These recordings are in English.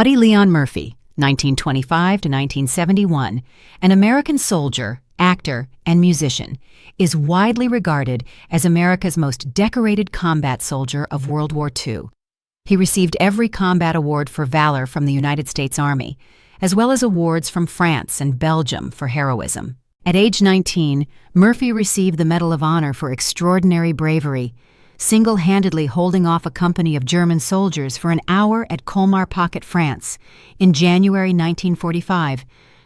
Audie Leon Murphy, 1925 to 1971, an American soldier, actor, and musician, is widely regarded as America's most decorated combat soldier of World War II. He received every combat award for valor from the United States Army, as well as awards from France and Belgium for heroism. At age 19, Murphy received the Medal of Honor for extraordinary bravery, single-handedly holding off a company of German soldiers for an hour at Colmar Pocket, France, in January 1945,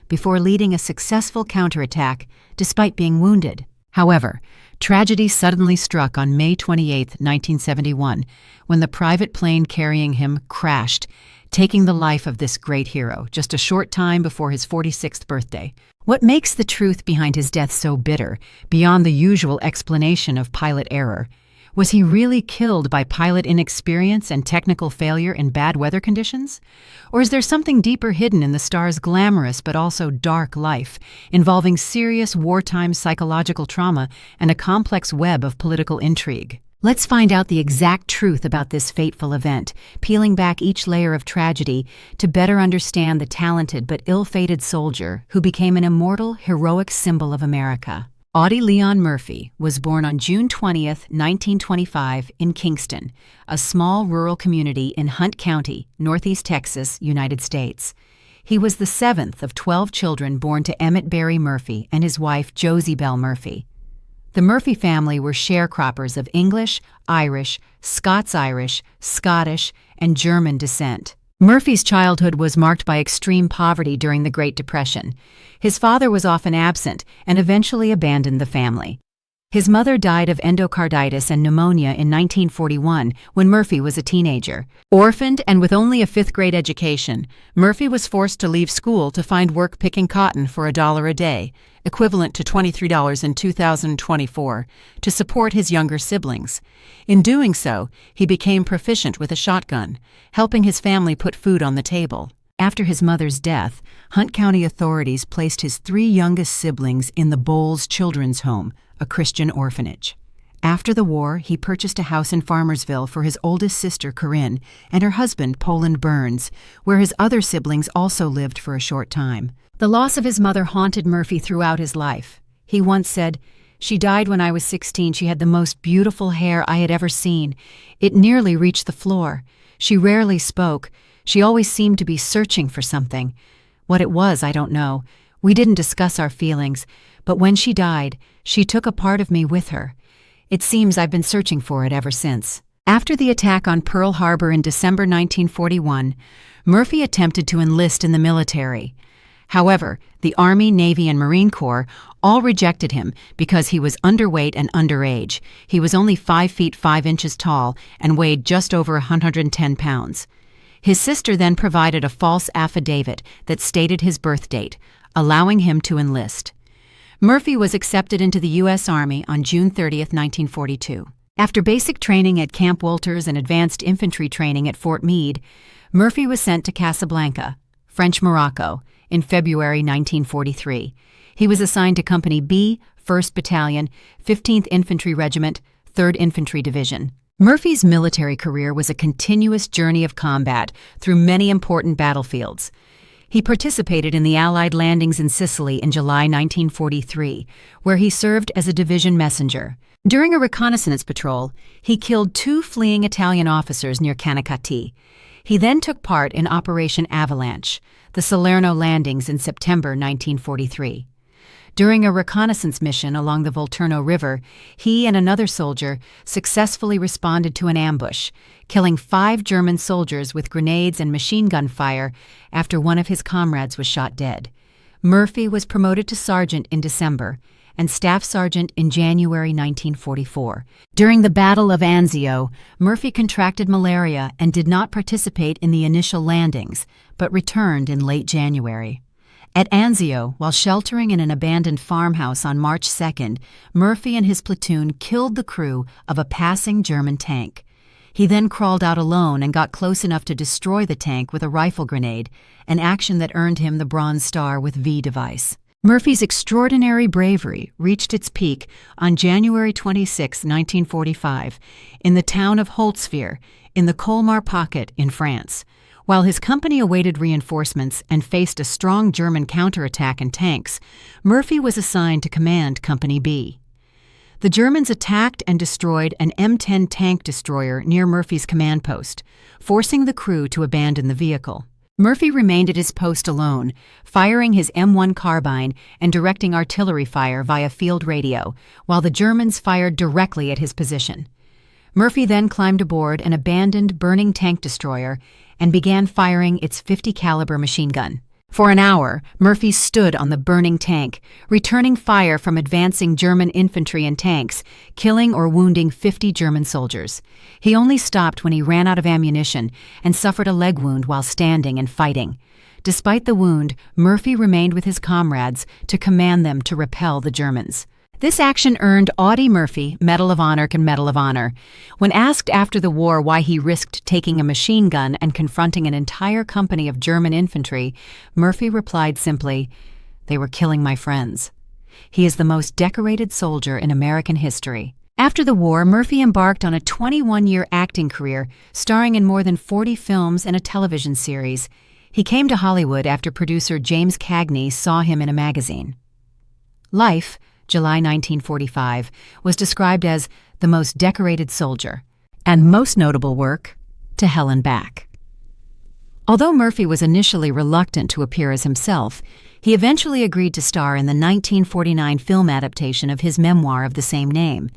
before leading a successful counterattack despite being wounded. However, tragedy suddenly struck on May 28, 1971, when the private plane carrying him crashed, taking the life of this great hero just a short time before his 46th birthday. What makes the truth behind his death so bitter, beyond the usual explanation of pilot error? Was he really killed by pilot inexperience and technical failure in bad weather conditions? Or is there something deeper hidden in the star's glamorous but also dark life, involving serious wartime psychological trauma and a complex web of political intrigue? Let's find out the exact truth about this fateful event, peeling back each layer of tragedy to better understand the talented but ill-fated soldier who became an immortal, heroic symbol of America. Audie Leon Murphy was born on June 20, 1925, in Kingston, a small rural community in Hunt County, Northeast Texas, United States. He was the seventh of 12 children born to Emmett Barry Murphy and his wife Josie Bell Murphy. The Murphy family were sharecroppers of English, Irish, Scots-Irish, Scottish, and German descent. Murphy's childhood was marked by extreme poverty during the Great Depression. His father was often absent and eventually abandoned the family. His mother died of endocarditis and pneumonia in 1941 when Murphy was a teenager. Orphaned and with only a fifth-grade education, Murphy was forced to leave school to find work picking cotton for $1 a day, equivalent to $23 in 2024, to support his younger siblings. In doing so, he became proficient with a shotgun, helping his family put food on the table. After his mother's death, Hunt County authorities placed his three youngest siblings in the Bowles Children's Home, a Christian orphanage. After the war, he purchased a house in Farmersville for his oldest sister, Corinne, and her husband, Poland Burns, where his other siblings also lived for a short time. The loss of his mother haunted Murphy throughout his life. He once said, "She died when I was 16. She had the most beautiful hair I had ever seen. It nearly reached the floor. She rarely spoke. She always seemed to be searching for something. What it was, I don't know. We didn't discuss our feelings, but when she died, she took a part of me with her. It seems I've been searching for it ever since." After the attack on Pearl Harbor in December 1941, Murphy attempted to enlist in the military. However, the Army, Navy, and Marine Corps all rejected him because he was underweight and underage. He was only 5 feet 5 inches tall and weighed just over 110 pounds. His sister then provided a false affidavit that stated his birth date, allowing him to enlist. Murphy was accepted into the U.S. Army on June 30, 1942. After basic training at Camp Wolters and advanced infantry training at Fort Meade, Murphy was sent to Casablanca, French Morocco, in February 1943. He was assigned to Company B, 1st Battalion, 15th Infantry Regiment, 3rd Infantry Division. Murphy's military career was a continuous journey of combat through many important battlefields. He participated in the Allied landings in Sicily in July 1943, where he served as a division messenger. During a reconnaissance patrol, he killed 2 fleeing Italian officers near Canacattì. He then took part in Operation Avalanche, the Salerno landings in September 1943. During a reconnaissance mission along the Volturno River, he and another soldier successfully responded to an ambush, killing 5 German soldiers with grenades and machine gun fire after one of his comrades was shot dead. Murphy was promoted to sergeant in December and staff sergeant in January 1944. During the Battle of Anzio, Murphy contracted malaria and did not participate in the initial landings, but returned in late January. At Anzio, while sheltering in an abandoned farmhouse on March 2nd, Murphy and his platoon killed the crew of a passing German tank. He then crawled out alone and got close enough to destroy the tank with a rifle grenade, an action that earned him the Bronze Star with V device. Murphy's extraordinary bravery reached its peak on January 26, 1945, in the town of Holtzwihr, in the Colmar Pocket in France, While his company awaited reinforcements and faced a strong German counterattack and tanks, Murphy was assigned to command Company B. The Germans attacked and destroyed an M10 tank destroyer near Murphy's command post, forcing the crew to abandon the vehicle. Murphy remained at his post alone, firing his M1 carbine and directing artillery fire via field radio, while the Germans fired directly at his position. Murphy then climbed aboard an abandoned burning tank destroyer and began firing its .50 caliber machine gun. For an hour, Murphy stood on the burning tank, returning fire from advancing German infantry and tanks, killing or wounding 50 German soldiers. He only stopped when he ran out of ammunition and suffered a leg wound while standing and fighting. Despite the wound, Murphy remained with his comrades to command them to repel the Germans. This action earned Audie Murphy Medal of Honor and Medal of Honor. When asked after the war why he risked taking a machine gun and confronting an entire company of German infantry, Murphy replied simply, "They were killing my friends." He is the most decorated soldier in American history. After the war, Murphy embarked on a 21-year acting career, starring in more than 40 films and a television series. He came to Hollywood after producer James Cagney saw him in a magazine. Life, July 1945, was described as the most decorated soldier, and most notable work, To Hell and Back. Although Murphy was initially reluctant to appear as himself, he eventually agreed to star in the 1949 film adaptation of his memoir of the same name.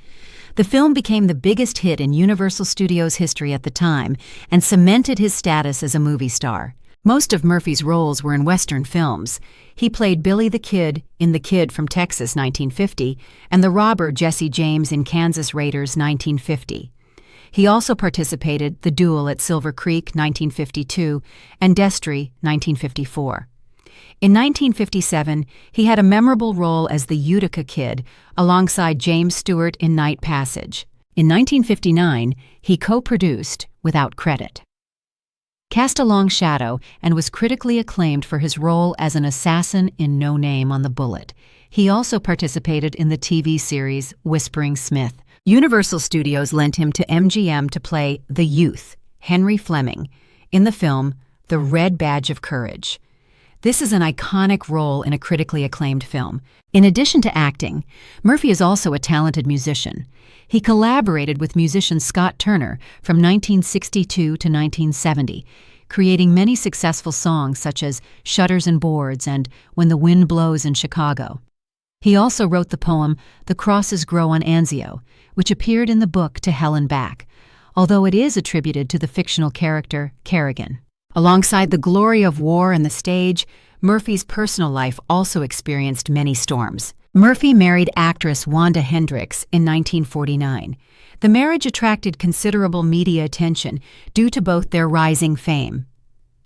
The film became the biggest hit in Universal Studios history at the time and cemented his status as a movie star. Most of Murphy's roles were in Western films. He played Billy the Kid in The Kid from Texas, 1950, and the robber Jesse James in Kansas Raiders, 1950. He also participated The Duel at Silver Creek, 1952, and Destry, 1954. In 1957, he had a memorable role as the Utica Kid alongside James Stewart in Night Passage. In 1959, he co-produced Without Credit. Cast a long shadow and was critically acclaimed for his role as an assassin in No Name on the Bullet. He also participated in the TV series Whispering Smith. Universal Studios lent him to MGM to play the youth, Henry Fleming, in the film The Red Badge of Courage. This is an iconic role in a critically acclaimed film. In addition to acting, Murphy is also a talented musician. He collaborated with musician Scott Turner from 1962 to 1970, creating many successful songs such as Shutters and Boards and When the Wind Blows in Chicago. He also wrote the poem The Crosses Grow on Anzio, which appeared in the book To Hell and Back, although it is attributed to the fictional character Kerrigan. Alongside the glory of war and the stage, Murphy's personal life also experienced many storms. Murphy married actress Wanda Hendricks in 1949. The marriage attracted considerable media attention due to both their rising fame.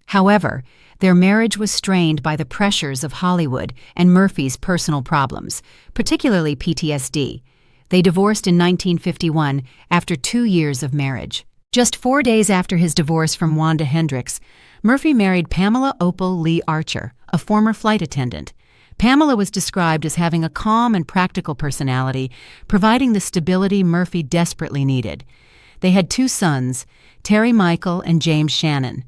However, their marriage was strained by the pressures of Hollywood and Murphy's personal problems, particularly PTSD. They divorced in 1951 after 2 years of marriage. Just 4 days after his divorce from Wanda Hendricks, Murphy married Pamela Opal Lee Archer, a former flight attendant. Pamela was described as having a calm and practical personality, providing the stability Murphy desperately needed. They had 2 sons, Terry Michael and James Shannon.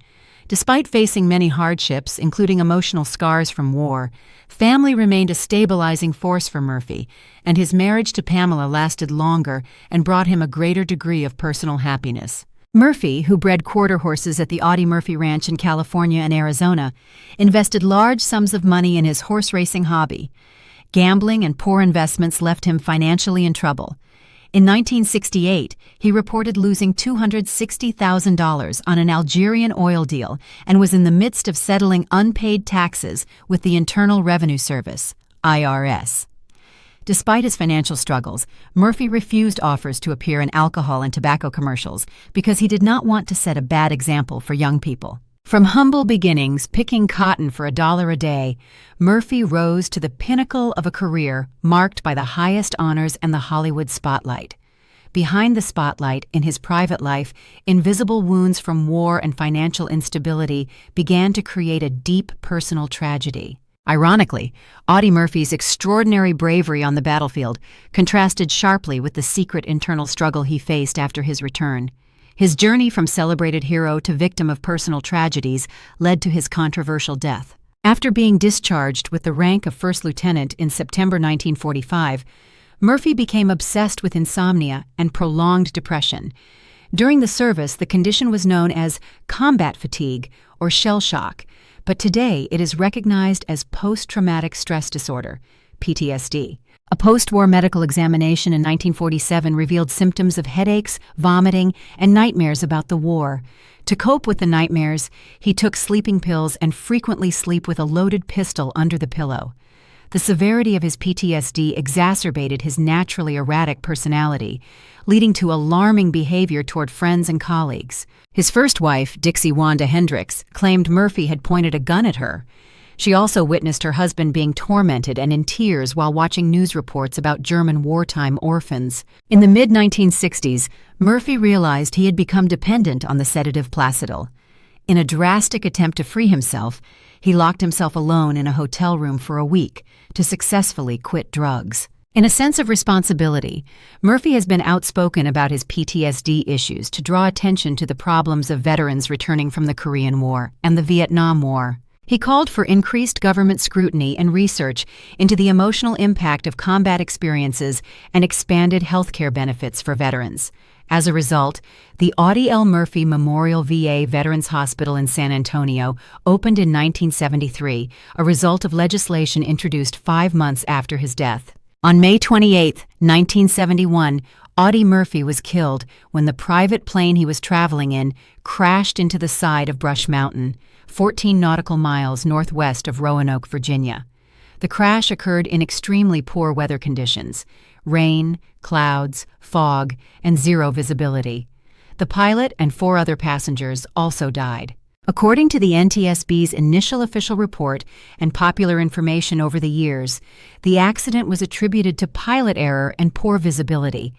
Despite facing many hardships, including emotional scars from war, family remained a stabilizing force for Murphy, and his marriage to Pamela lasted longer and brought him a greater degree of personal happiness. Murphy, who bred quarter horses at the Audie Murphy Ranch in California and Arizona, invested large sums of money in his horse racing hobby. Gambling and poor investments left him financially in trouble. In 1968, he reported losing $260,000 on an Algerian oil deal and was in the midst of settling unpaid taxes with the Internal Revenue Service, IRS. Despite his financial struggles, Murphy refused offers to appear in alcohol and tobacco commercials because he did not want to set a bad example for young people. From humble beginnings, picking cotton for $1 a day, Murphy rose to the pinnacle of a career marked by the highest honors and the Hollywood spotlight. Behind the spotlight, in his private life, invisible wounds from war and financial instability began to create a deep personal tragedy. Ironically, Audie Murphy's extraordinary bravery on the battlefield contrasted sharply with the secret internal struggle he faced after his return. His journey from celebrated hero to victim of personal tragedies led to his controversial death. After being discharged with the rank of first lieutenant in September 1945, Murphy became obsessed with insomnia and prolonged depression. During the service, the condition was known as combat fatigue or shell shock, but today it is recognized as post-traumatic stress disorder, PTSD. A post-war medical examination in 1947 revealed symptoms of headaches, vomiting, and nightmares about the war. To cope with the nightmares, he took sleeping pills and frequently slept with a loaded pistol under the pillow. The severity of his PTSD exacerbated his naturally erratic personality, leading to alarming behavior toward friends and colleagues. His first wife, Dixie Wanda Hendricks, claimed Murphy had pointed a gun at her. She also witnessed her husband being tormented and in tears while watching news reports about German wartime orphans. In the mid-1960s, Murphy realized he had become dependent on the sedative Placidil. In a drastic attempt to free himself, he locked himself alone in a hotel room for a week to successfully quit drugs. In a sense of responsibility, Murphy has been outspoken about his PTSD issues to draw attention to the problems of veterans returning from the Korean War and the Vietnam War. He called for increased government scrutiny and research into the emotional impact of combat experiences and expanded healthcare benefits for veterans. As a result, the Audie L. Murphy Memorial VA Veterans Hospital in San Antonio opened in 1973, a result of legislation introduced 5 months after his death. On May 28, 1971, Audie Murphy was killed when the private plane he was traveling in crashed into the side of Brush Mountain, 14 nautical miles northwest of Roanoke, Virginia. The crash occurred in extremely poor weather conditions: rain, clouds, fog, and zero visibility. The pilot and 4 other passengers also died. According to the NTSB's initial official report and popular information over the years, the accident was attributed to pilot error and poor visibility.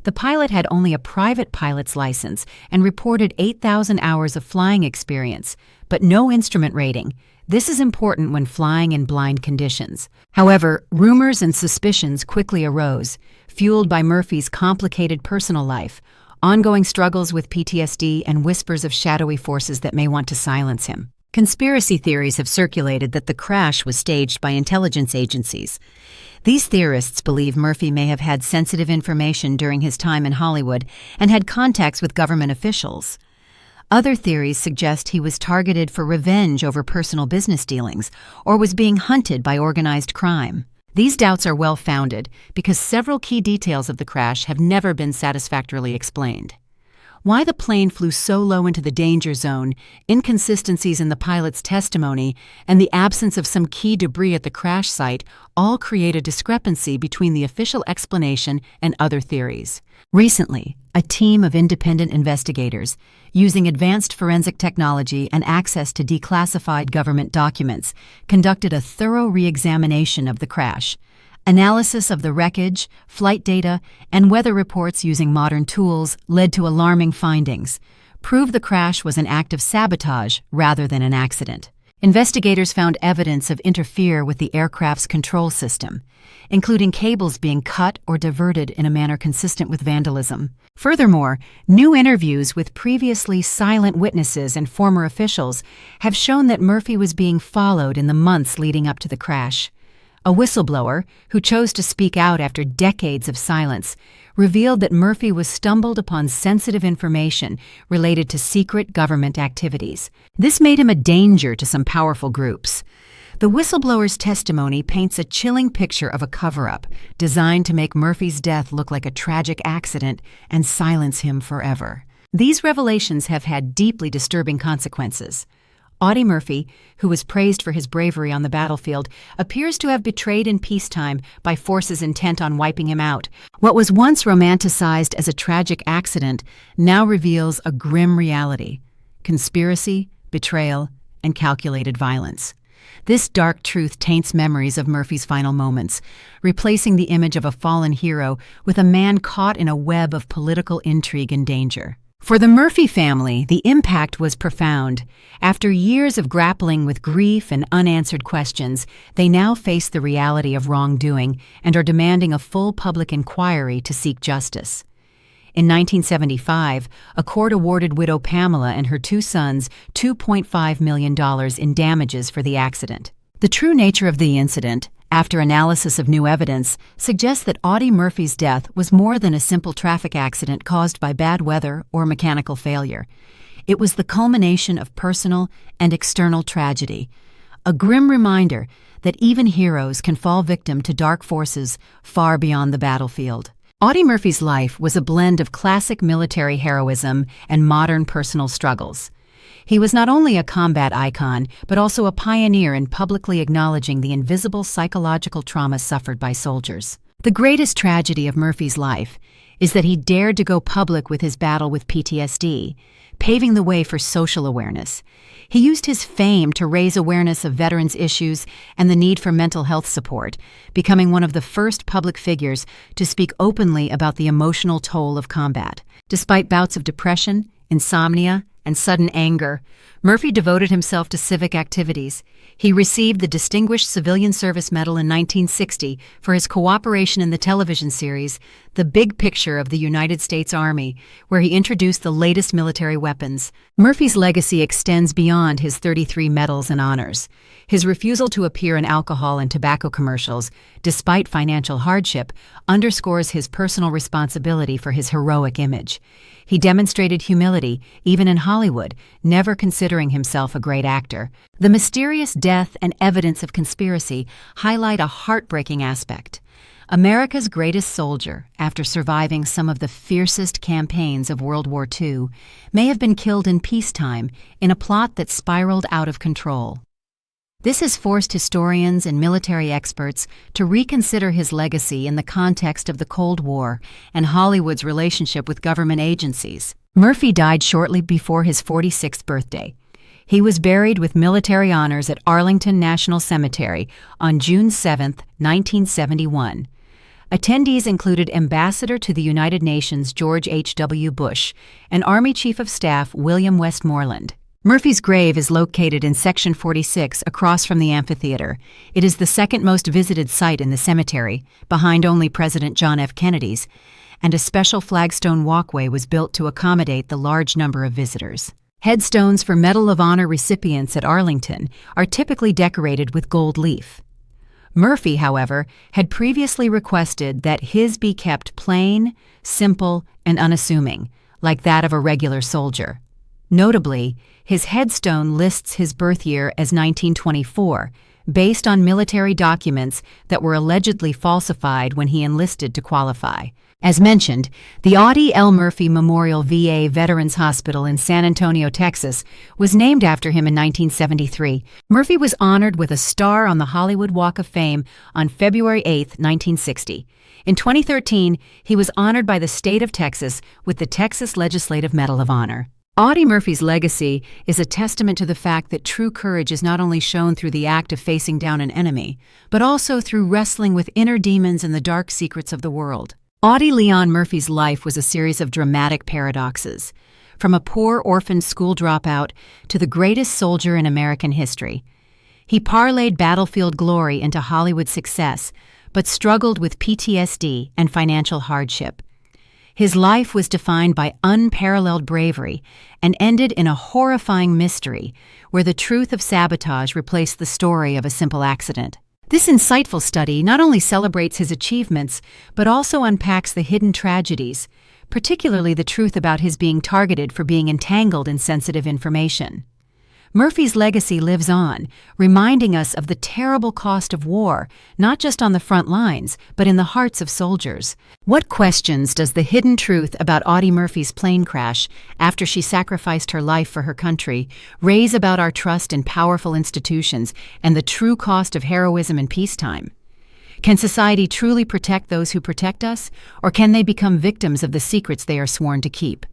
The pilot had only a private pilot's license and reported 8,000 hours of flying experience, but no instrument rating. This is important when flying in blind conditions. However, rumors and suspicions quickly arose, fueled by Murphy's complicated personal life, ongoing struggles with PTSD, and whispers of shadowy forces that may want to silence him. Conspiracy theories have circulated that the crash was staged by intelligence agencies. These theorists believe Murphy may have had sensitive information during his time in Hollywood and had contacts with government officials. Other theories suggest he was targeted for revenge over personal business dealings or was being hunted by organized crime. These doubts are well-founded because several key details of the crash have never been satisfactorily explained. Why the plane flew so low into the danger zone, inconsistencies in the pilot's testimony, and the absence of some key debris at the crash site all create a discrepancy between the official explanation and other theories. Recently, a team of independent investigators, using advanced forensic technology and access to declassified government documents, conducted a thorough re-examination of the crash. Analysis of the wreckage, flight data, and weather reports using modern tools led to alarming findings. Proved the crash was an act of sabotage rather than an accident. Investigators found evidence of interfere with the aircraft's control system, including cables being cut or diverted in a manner consistent with vandalism. Furthermore, new interviews with previously silent witnesses and former officials have shown that Murphy was being followed in the months leading up to the crash. A whistleblower, who chose to speak out after decades of silence, revealed that Murphy was stumbled upon sensitive information related to secret government activities. This made him a danger to some powerful groups. The whistleblower's testimony paints a chilling picture of a cover-up designed to make Murphy's death look like a tragic accident and silence him forever. These revelations have had deeply disturbing consequences. Audie Murphy, who was praised for his bravery on the battlefield, appears to have betrayed in peacetime by forces intent on wiping him out. What was once romanticized as a tragic accident now reveals a grim reality: conspiracy, betrayal, and calculated violence. This dark truth taints memories of Murphy's final moments, replacing the image of a fallen hero with a man caught in a web of political intrigue and danger. For the Murphy family, the impact was profound. After years of grappling with grief and unanswered questions, they now face the reality of wrongdoing and are demanding a full public inquiry to seek justice. In 1975, a court awarded widow Pamela and her two sons $2.5 million in damages for the accident. The true nature of the incident, after analysis of new evidence, suggests that Audie Murphy's death was more than a simple traffic accident caused by bad weather or mechanical failure. It was the culmination of personal and external tragedy, a grim reminder that even heroes can fall victim to dark forces far beyond the battlefield. Audie Murphy's life was a blend of classic military heroism and modern personal struggles. He was not only a combat icon, but also a pioneer in publicly acknowledging the invisible psychological trauma suffered by soldiers. The greatest tragedy of Murphy's life is that he dared to go public with his battle with PTSD, paving the way for social awareness. He used his fame to raise awareness of veterans' issues and the need for mental health support, becoming one of the first public figures to speak openly about the emotional toll of combat. Despite bouts of depression, insomnia, and sudden anger, Murphy devoted himself to civic activities. He received the Distinguished Civilian Service Medal in 1960 for his cooperation in the television series The Big Picture of the United States Army, where he introduced the latest military weapons. Murphy's legacy extends beyond his 33 medals and honors. His refusal to appear in alcohol and tobacco commercials, despite financial hardship, underscores his personal responsibility for his heroic image. He demonstrated humility, even in Hollywood, never considering himself a great actor. The mysterious death and evidence of conspiracy highlight a heartbreaking aspect. America's greatest soldier, after surviving some of the fiercest campaigns of World War II, may have been killed in peacetime in a plot that spiraled out of control. This has forced historians and military experts to reconsider his legacy in the context of the Cold War and Hollywood's relationship with government agencies. Murphy died shortly before his 46th birthday. He was buried with military honors at Arlington National Cemetery on June 7, 1971. Attendees included Ambassador to the United Nations George H.W. Bush and Army Chief of Staff William Westmoreland. Murphy's grave is located in Section 46 across from the amphitheater. It is the second most visited site in the cemetery, behind only President John F. Kennedy's, and a special flagstone walkway was built to accommodate the large number of visitors. Headstones for Medal of Honor recipients at Arlington are typically decorated with gold leaf. Murphy, however, had previously requested that his be kept plain, simple, and unassuming, like that of a regular soldier. Notably, his headstone lists his birth year as 1924, based on military documents that were allegedly falsified when he enlisted to qualify. As mentioned, the Audie L. Murphy Memorial VA Veterans Hospital in San Antonio, Texas, was named after him in 1973. Murphy was honored with a star on the Hollywood Walk of Fame on February 8, 1960. In 2013, he was honored by the state of Texas with the Texas Legislative Medal of Honor. Audie Murphy's legacy is a testament to the fact that true courage is not only shown through the act of facing down an enemy, but also through wrestling with inner demons and the dark secrets of the world. Audie Leon Murphy's life was a series of dramatic paradoxes, from a poor orphan school dropout to the greatest soldier in American history. He parlayed battlefield glory into Hollywood success, but struggled with PTSD and financial hardship. His life was defined by unparalleled bravery and ended in a horrifying mystery where the truth of sabotage replaced the story of a simple accident. This insightful study not only celebrates his achievements, but also unpacks the hidden tragedies, particularly the truth about his being targeted for being entangled in sensitive information. Murphy's legacy lives on, reminding us of the terrible cost of war, not just on the front lines, but in the hearts of soldiers. What questions does the hidden truth about Audie Murphy's plane crash, after she sacrificed her life for her country, raise about our trust in powerful institutions and the true cost of heroism in peacetime? Can society truly protect those who protect us, or can they become victims of the secrets they are sworn to keep?